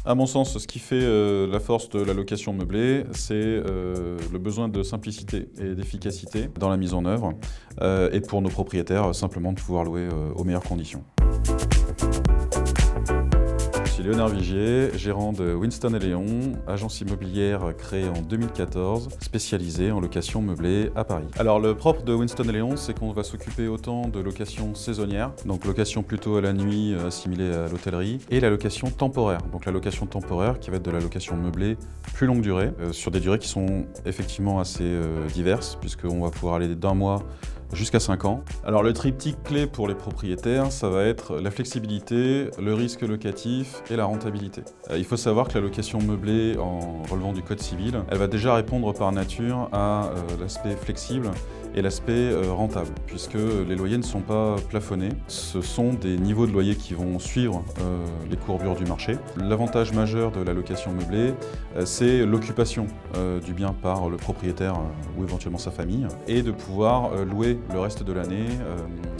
À mon sens, ce qui fait la force de la location meublée, c'est le besoin de simplicité et d'efficacité dans la mise en œuvre, et pour nos propriétaires, simplement de pouvoir louer aux meilleures conditions. Je suis Léonard Vigier, gérant de Winston & Léon, agence immobilière créée en 2014, spécialisée en location meublée à Paris. Alors le propre de Winston & Léon, c'est qu'on va s'occuper autant de location saisonnière, donc location plutôt à la nuit assimilée à l'hôtellerie, et la location temporaire. Donc la location temporaire qui va être de la location meublée plus longue durée, sur des durées qui sont effectivement assez diverses, puisqu'on va pouvoir aller d'un mois jusqu'à 5 ans. Alors le triptyque clé pour les propriétaires, ça va être la flexibilité, le risque locatif et la rentabilité. Il faut savoir que la location meublée en relevant du code civil, elle va déjà répondre par nature à l'aspect flexible et l'aspect rentable, puisque les loyers ne sont pas plafonnés. Ce sont des niveaux de loyer qui vont suivre les courbures du marché. L'avantage majeur de la location meublée, c'est l'occupation du bien par le propriétaire ou éventuellement sa famille, et de pouvoir louer le reste de l'année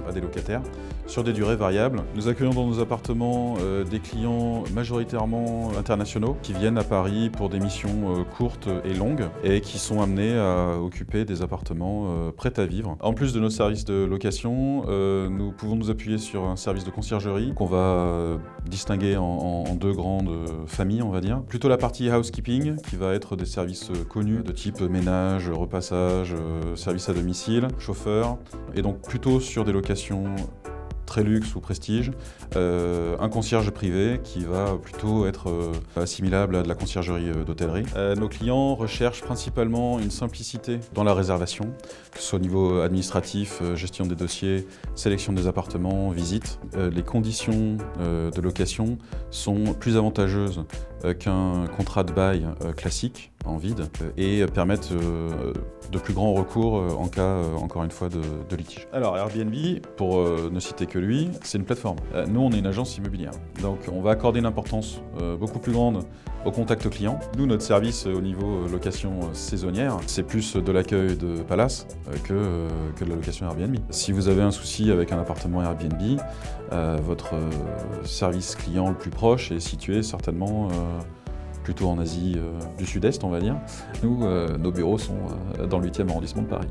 à des locataires sur des durées variables. Nous accueillons dans nos appartements des clients majoritairement internationaux qui viennent à Paris pour des missions courtes et longues et qui sont amenés à occuper des appartements prêts à vivre. En plus de nos services de location, nous pouvons nous appuyer sur un service de conciergerie qu'on va distinguer en deux grandes familles, on va dire. Plutôt la partie housekeeping qui va être des services connus de type ménage, repassage, service à domicile, chauffeur, et donc plutôt sur des locations très luxe ou prestige, un concierge privé qui va plutôt être assimilable à de la conciergerie d'hôtellerie. Nos clients recherchent principalement une simplicité dans la réservation, que ce soit au niveau administratif, gestion des dossiers, sélection des appartements, visite. Les conditions de location sont plus avantageuses qu'un contrat de bail classique en vide et permettent de plus grands recours en cas, encore une fois, de litige. Alors Airbnb, pour ne citer que lui, c'est une plateforme. Nous, on est une agence immobilière, donc on va accorder une importance beaucoup plus grande au contact client. Nous, notre service au niveau location saisonnière, c'est plus de l'accueil de palace que de la location Airbnb. Si vous avez un souci avec un appartement Airbnb, votre service client le plus proche est situé certainement plutôt en Asie du Sud-Est, on va dire. Nous, nos bureaux sont dans le 8e arrondissement de Paris.